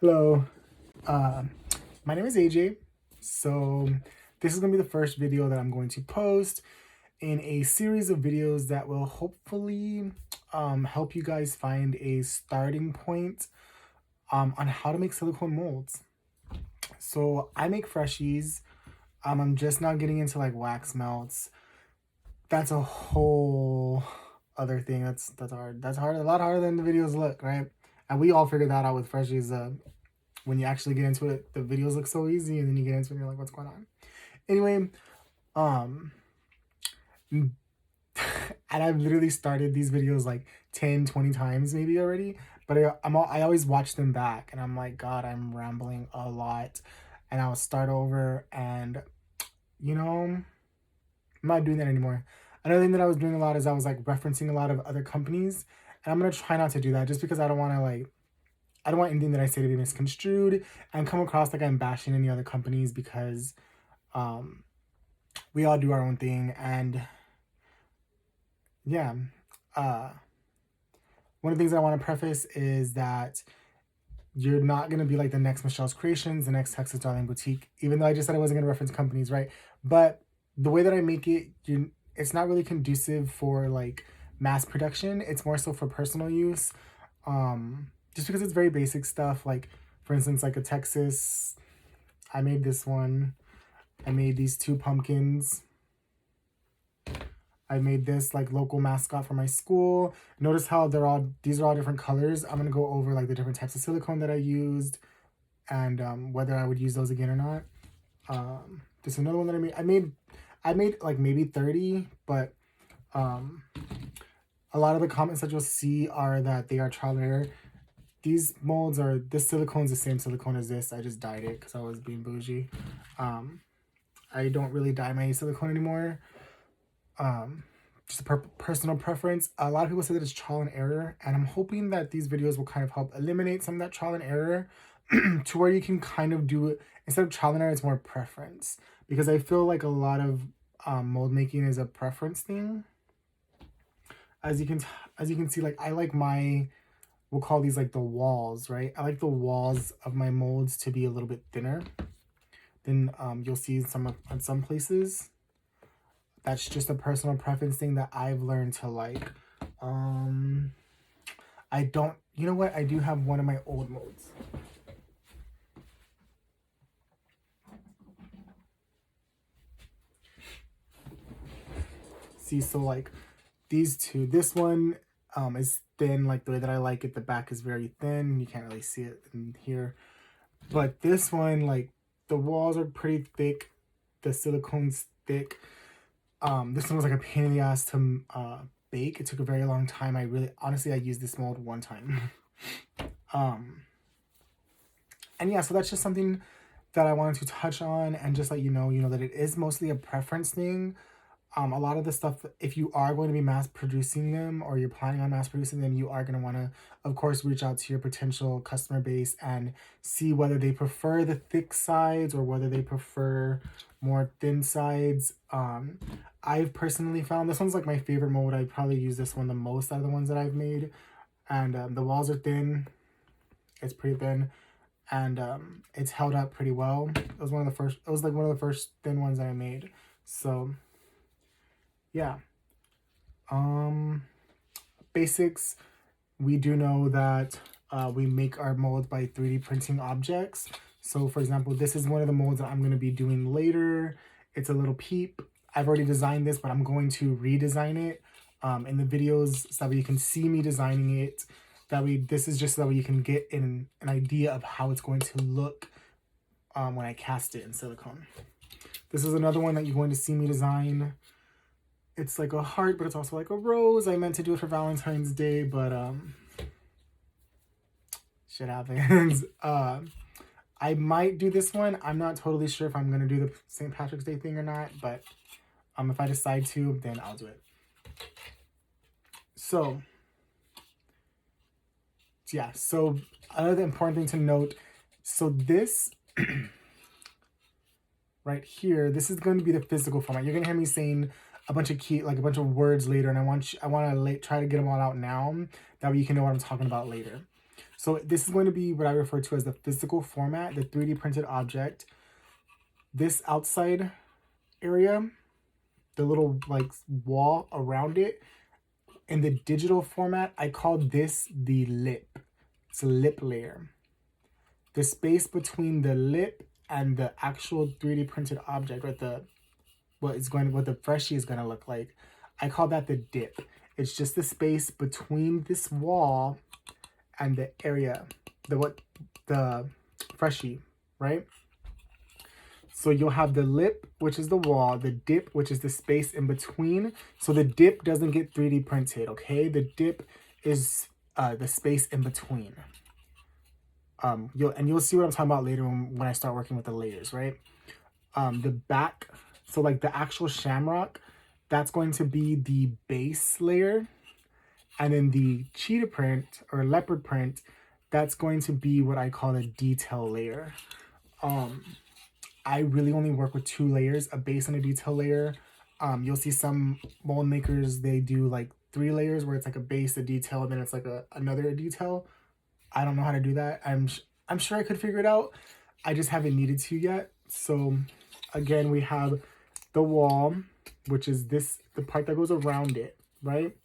Hello, uh, my name is AJ. So this is going to be the first video that I'm going to post in a series of videos that will hopefully help you guys find a starting point on how to make silicone molds. So I make Freshies. I'm just now getting into like wax melts. That's a whole other thing. That's hard. That's hard. A lot harder than the videos look, right? And we all figured that out with Freshies. When you actually get into it, the videos look so easy, and then you get into it and you're like, what's going on? Anyway, and I've literally started these videos like 10, 20 times maybe already, but I always watch them back and I'm like, God, I'm rambling a lot, and I'll start over, and I'm not doing that anymore. Another thing that I was doing a lot is I was like referencing a lot of other companies, and I'm gonna try not to do that just because I don't want anything that I say to be misconstrued and come across like I'm bashing any other companies, because we all do our own thing. And yeah, one of the things I want to preface is that you're not going to be like the next Michelle's Creations, the next Texas Darling Boutique, even though I just said I wasn't going to reference companies, right? But the way that I make it, it's not really conducive for like mass production. It's more so for personal use. Just because it's very basic stuff. Like, for instance, like a Texas, I made this one. I made these two pumpkins. I made this like local mascot for my school. Notice how these are all different colors. I'm gonna go over like the different types of silicone that I used, and whether I would use those again or not. There's another one that I made like maybe 30, but a lot of the comments that you'll see are that they are trial and error. This silicone's the same silicone as this. I just dyed it because I was being bougie. I don't really dye my silicone anymore. Just a personal preference. A lot of people say that it's trial and error, and I'm hoping that these videos will kind of help eliminate some of that trial and error to where you can kind of do it instead of trial and error. It's more preference, because I feel like a lot of mold making is a preference thing. As you can see, like I like we'll call these like the walls, right? I like the walls of my molds to be a little bit thinner than you'll see in some places. That's just a personal preference thing that I've learned to like. You know what? I do have one of my old molds. See, so like these two, this one is thin, like the way that I like it. The back is very thin. You can't really see it in here. But this one, like the walls are pretty thick. The silicone's thick. This one was like a pain in the ass to bake. It took a very long time. Honestly, I used this mold one time. And yeah, so that's just something that I wanted to touch on and just let you know that it is mostly a preference thing. A lot of the stuff, if you are going to be mass producing them or you're planning on mass producing them, you are going to want to, of course, reach out to your potential customer base and see whether they prefer the thick sides or whether they prefer more thin sides. I've personally found this one's like my favorite mold. I probably use this one the most out of the ones that I've made. And the walls are thin. It's pretty thin. And it's held up pretty well. It was like one of the first thin ones that I made. So yeah. Basics. We do know that we make our molds by 3D printing objects. So for example, this is one of the molds that I'm going to be doing later. It's a little peep. I've already designed this, but I'm going to redesign it in the videos so that you can see me designing it. This is just so that you can get an idea of how it's going to look when I cast it in silicone. This is another one that you're going to see me design. It's like a heart, but it's also like a rose. I meant to do it for Valentine's Day, but shit happens. I might do this one. I'm not totally sure if I'm gonna do the St. Patrick's Day thing or not, but if I decide to, then I'll do it. So yeah, so another important thing to note, so this right here, this is going to be the physical format. You're gonna hear me saying a bunch of words later, and I want to try to get them all out now. That way you can know what I'm talking about later. So this is going to be what I refer to as the physical format, the 3D printed object. This outside area, the little like wall around it, in the digital format, I call this the lip. It's a lip layer. The space between the lip and the actual 3D printed object, or what the Freshie is gonna look like, I call that the dip. It's just the space between this wall and the area, the Freshie, right? So you'll have the lip, which is the wall, the dip, which is the space in between. So the dip doesn't get 3D printed, okay? The dip is the space in between. You'll see what I'm talking about later when I start working with the layers, right? The back, so like the actual shamrock, that's going to be the base layer. And then the cheetah print or leopard print, that's going to be what I call a detail layer. I really only work with 2 layers, a base and a detail layer. You'll see some mold makers, they do like 3 layers where it's like a base, a detail, and then it's like another detail. I don't know how to do that. I'm sure I could figure it out. I just haven't needed to yet. So again, we have the wall, which is the part that goes around it, right?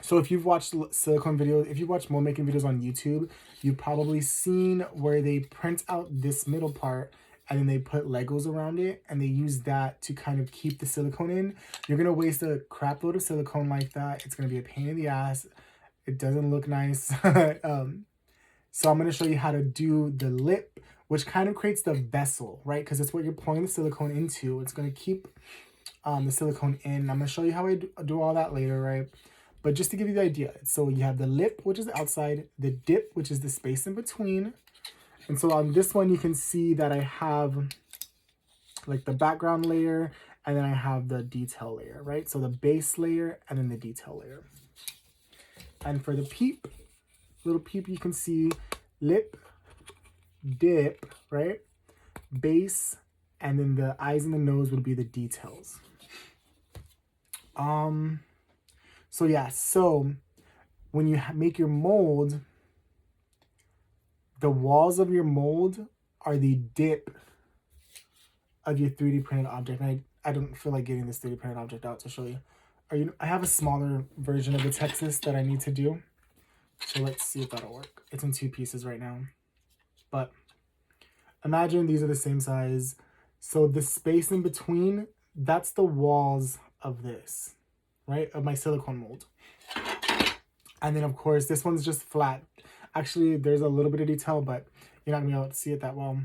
So if you've watched silicone videos, if you've watched mold making videos on YouTube, you've probably seen where they print out this middle part and then they put Legos around it and they use that to kind of keep the silicone in. You're going to waste a crap load of silicone like that. It's going to be a pain in the ass. It doesn't look nice. So I'm going to show you how to do the lip, which kind of creates the vessel, right? Because it's what you're pouring the silicone into. It's going to keep the silicone in. I'm going to show you how I do all that later, right? But just to give you the idea, so you have the lip, which is the outside, the dip, which is the space in between. And so on this one, you can see that I have like the background layer, and then I have the detail layer, right? So the base layer and then the detail layer. And for the peep, little peep, you can see lip, dip, right? Base, and then the eyes and the nose would be the details. So yeah, so when you make your mold, the walls of your mold are the dip of your 3D printed object. And I don't feel like getting this 3D printed object out to show you. I have a smaller version of the Texas that I need to do. So let's see if that'll work. It's in 2 pieces right now. But imagine these are the same size. So the space in between, that's the walls of this, right? Of my silicone mold. And then of course, this one's just flat. Actually, there's a little bit of detail, but you're not gonna be able to see it that well.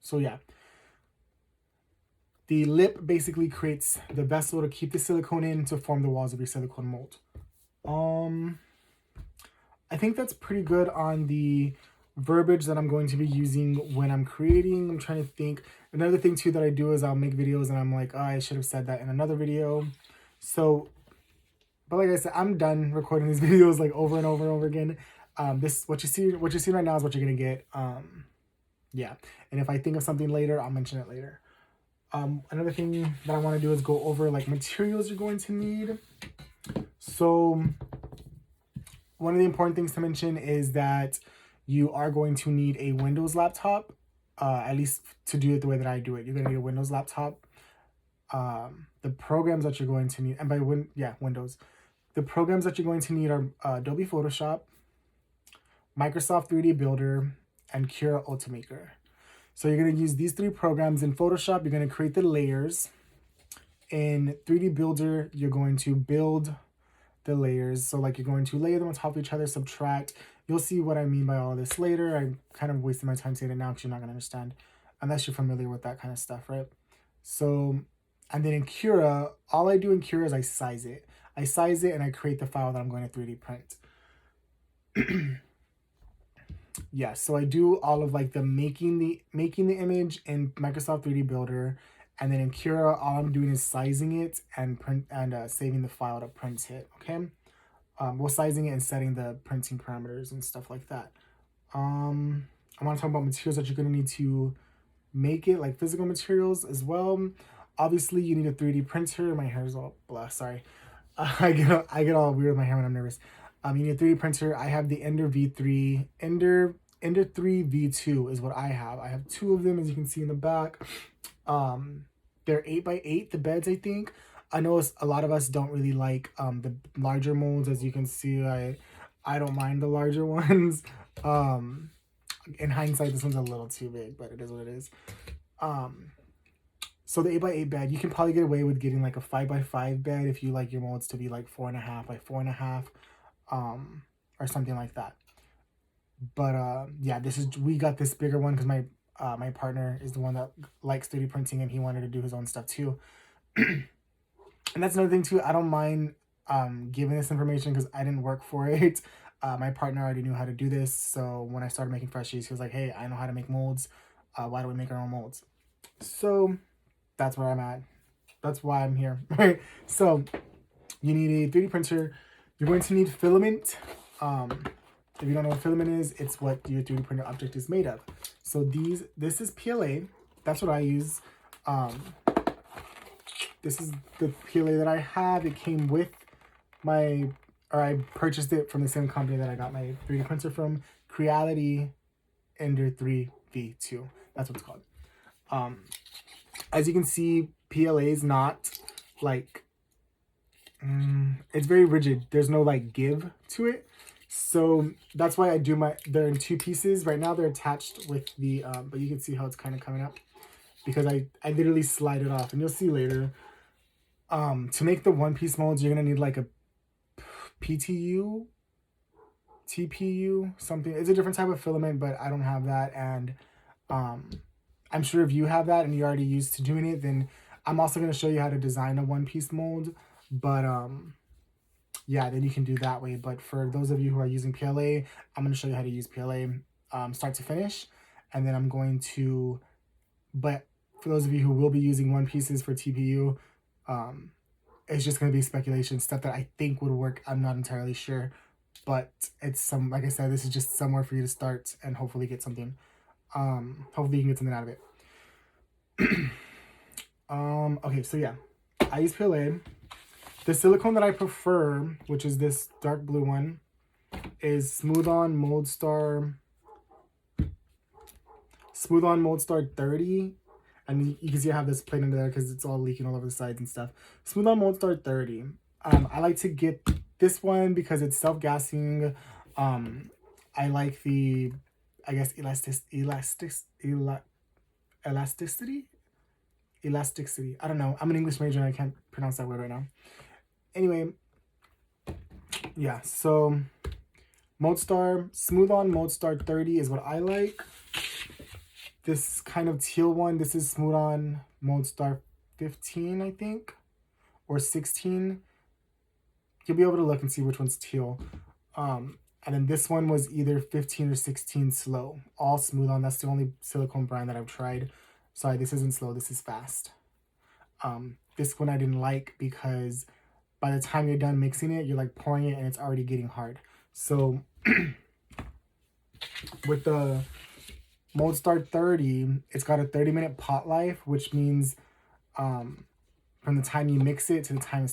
So yeah. The lip basically creates the vessel to keep the silicone in to form the walls of your silicone mold. I think that's pretty good on the verbiage that I'm going to be using when I'm creating. I'm trying to think. Another thing too that I do is I'll make videos and I'm like, oh, I should have said that in another video. So, but like I said, I'm done recording these videos like over and over and over again. What you see right now is what you're gonna get. Yeah, and if I think of something later, I'll mention it later. Another thing that I want to do is go over like materials you're going to need. So one of the important things to mention is that you are going to need a Windows laptop, at least to do it the way that I do it. You're going to need a Windows laptop. The programs that you're going to need, and by Windows. The programs that you're going to need are Adobe Photoshop, Microsoft 3D Builder, and Cura Ultimaker. So you're going to use these 3 programs. In Photoshop, you're going to create the layers. In 3D Builder, you're going to build the layers. So like you're going to layer them on top of each other, subtract. You'll see what I mean by all this later. I'm kind of wasting my time saying it now because you're not going to understand unless you're familiar with that kind of stuff, right? So, and then in Cura, all I do in Cura is I size it. I size it and I create the file that I'm going to 3D print. Yeah, so I do all of like the making the image in Microsoft 3D Builder, and then in Cura, all I'm doing is sizing it and saving the file to print it. Okay, sizing it and setting the printing parameters and stuff like that. I want to talk about materials that you're going to need to make it, like physical materials as well. Obviously, you need a 3D printer. My hair's all blah. Sorry. I get all weird with my hair when I'm nervous. You need a 3D printer. I have the Ender V3. Ender 3 V2 is what I have. I have two of them, as you can see in the back. They're 8x8, the beds, I think. I know a lot of us don't really like the larger molds. As you can see, I don't mind the larger ones. In hindsight, this one's a little too big, but it is what it is. So the 8x8 bed, you can probably get away with getting like a 5x5 bed if you like your molds to be like 4.5 by 4.5, or something like that. But yeah, we got this bigger one because my partner is the one that likes 3D printing and he wanted to do his own stuff too. And that's another thing too. I don't mind giving this information because I didn't work for it. My partner already knew how to do this, so when I started making Freshies, he was like, "Hey, I know how to make molds. Why don't we make our own molds?" So that's where I'm at. That's why I'm here. Right? So you need a 3D printer. You're going to need filament. If you don't know what filament is, it's what your 3D printer object is made of. So this is PLA. That's what I use. This is the PLA that I have. It came with I purchased it from the same company that I got my 3D printer from, Creality Ender 3 V2. That's what it's called. As you can see, PLA is not like, it's very rigid. There's no like give to it. So that's why they're in two pieces. Right now they're attached with the, but you can see how it's kind of coming up because I literally slide it off, and you'll see later. To make the one-piece molds, you're going to need like a PTU, TPU, something. It's a different type of filament, but I don't have that. And I'm sure if you have that and you're already used to doing it, then I'm also going to show you how to design a one-piece mold. But yeah, then you can do that way. But for those of you who are using PLA, I'm going to show you how to use PLA start to finish. And then I'm going to, but for those of you who will be using one pieces for TPU, it's just going to be speculation, stuff that I think would work. I'm not entirely sure, but it's like I said, this is just somewhere for you to start and hopefully get something. Hopefully you can get something out of it. Okay, so yeah, I use PLA. The silicone that I prefer, which is this dark blue one, is Smooth On Moldstar 30. And you can see I have this plate under there because it's all leaking all over the sides and stuff. Smooth On Moldstar 30. I like to get this one because it's self-gassing. I like the, I guess, elasticity. I don't know. I'm an English major and I can't pronounce that word right now. Anyway, yeah, so Smooth On Moldstar 30 is what I like. This kind of teal one, this is Smooth On Moldstar 15, I think, or 16. You'll be able to look and see which one's teal. And then this one was either 15 or 16 slow. All Smooth On. That's the only silicone brand that I've tried. Sorry, this isn't slow. This is fast. This one I didn't like because by the time you're done mixing it, you're like pouring it and it's already getting hard. So with the Moldstar 30, it's got a 30-minute pot life, which means from the time you mix it to the time it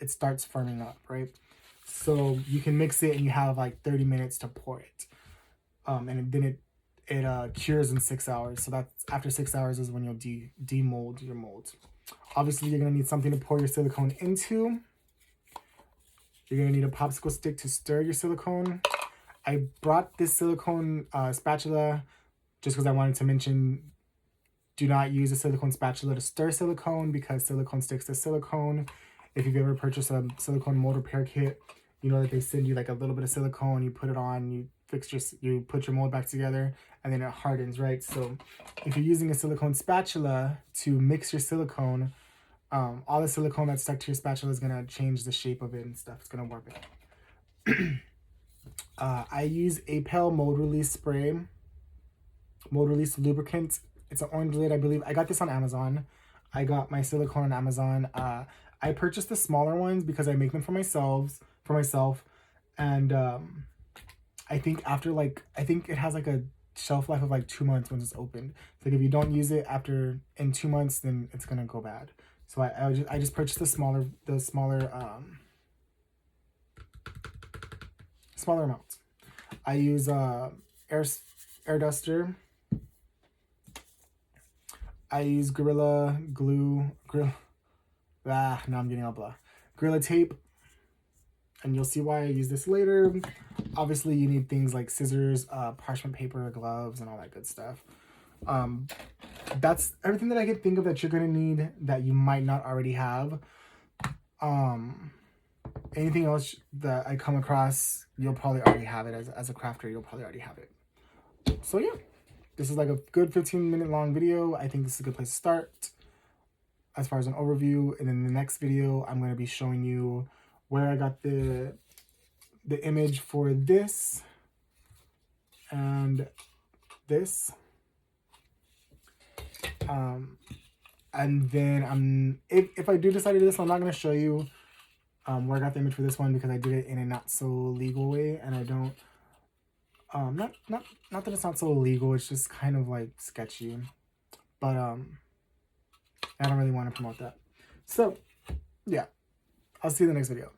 starts firming up, right? So you can mix it and you have like 30 minutes to pour it. And then it cures in 6 hours. So that's after 6 hours is when you'll demold your molds. Obviously, you're going to need something to pour your silicone into. You're going to need a popsicle stick to stir your silicone. I brought this silicone spatula just because I wanted to mention, do not use a silicone spatula to stir silicone because silicone sticks to silicone. If you've ever purchased a silicone mold repair kit, you know that they send you like a little bit of silicone, you put it on, you put your mold back together, and then it hardens, right? So if you're using a silicone spatula to mix your silicone, all the silicone that's stuck to your spatula is gonna change the shape of it and stuff. It's gonna warp it. I use Apel mold release spray, mold release lubricant. It's an orange lid, I believe. I got this on Amazon. I got my silicone on Amazon. I purchased the smaller ones because I make them for myself, and I think I think it has like a shelf life of like 2 months once it's opened. So like if you don't use it in 2 months, then it's gonna go bad. So I just purchased the smaller smaller amounts. I use air duster. I use Gorilla Glue. Now I'm getting all blah. Gorilla Tape. And you'll see why I use this later. Obviously, you need things like scissors, parchment paper, gloves, and all that good stuff. That's everything that I can think of that you're going to need that you might not already have. Anything else that I come across, you'll probably already have it. As a crafter, you'll probably already have it. So yeah, this is like a good 15-minute long video. I think this is a good place to start as far as an overview. And then the next video, I'm going to be showing you where I got the image for this and this. And then if I do decide to do this, I'm not going to show you where I got the image for this one because I did it in a not so legal way, and I don't not that it's not so illegal, it's just kind of like sketchy, but I don't really want to promote that. So yeah, I'll see you in the next video.